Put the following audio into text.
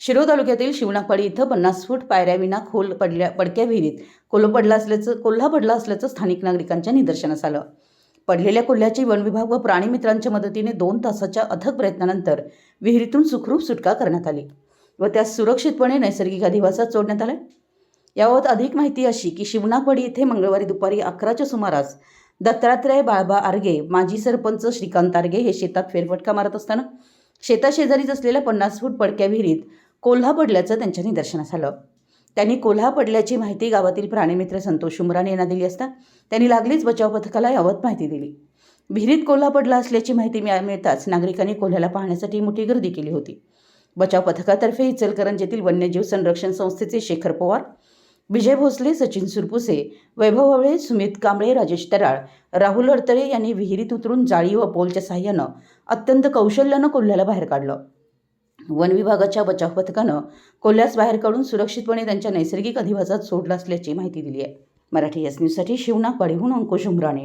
शिरोळ तालुक्यातील शिवणापाडी इथं 50 फूट पायऱ्याविना खोल पडक्या विहिरीत कोल्हा पडला असल्याचं स्थानिक नागरिकांच्या निदर्शनास आलं। पडलेल्या कोल्ह्याची वन विभाग व प्राणी मित्रांच्या मदतीने 2 तासाच्या अथक प्रयत्नानंतर विहिरीतून सुखरूप सुटका करण्यात आली व त्यास सुरक्षितपणे नैसर्गिक अधिवासात सोडण्यात आले। याबाबत अधिक माहिती अशी की शिवणापाडी इथे मंगळवारी दुपारी 11च्या सुमारास दत्तात्रय बाळबा आर्गे, माजी सरपंच श्रीकांत आर्गे हे शेतात फेरफटका मारत असताना शेताशेजारीच असलेल्या 50 फूट पडक्या विहिरीत कोल्हा पडल्याचं त्यांच्या निदर्शनास आलं। त्यांनी कोल्हा पडल्याची माहिती गावातील प्राणीमित्र संतोष उमराणे यांना दिली असता त्यांनी लागलीच बचाव पथकाला याबाबत माहिती दिली। विहिरीत कोल्हा पडला असल्याची माहिती मिळताच नागरिकांनी कोल्ह्याला पाहण्यासाठी मोठी गर्दी केली होती। बचाव पथकातर्फे इचलकरंजी येथील वन्यजीव संरक्षण संस्थेचे शेखर पवार, विजय भोसले, सचिन सुरपुसे, वैभव ववळे, सुमित कांबळे, राजेश तराळ, राहुल अडतळे यांनी विहिरीत उतरून जाळी व पोलच्या साहाय्यानं अत्यंत कौशल्यानं कोल्ह्याला बाहेर काढलं। वन विभागाच्या बचाव पथकानं कोल्ह्यास बाहेर काढून सुरक्षितपणे त्यांच्या नैसर्गिक अधिवासात सोडलं असल्याची माहिती दिली आहे। मराठी एस न्यूजसाठी शिवणापाडीहून अंकुश उमराणे।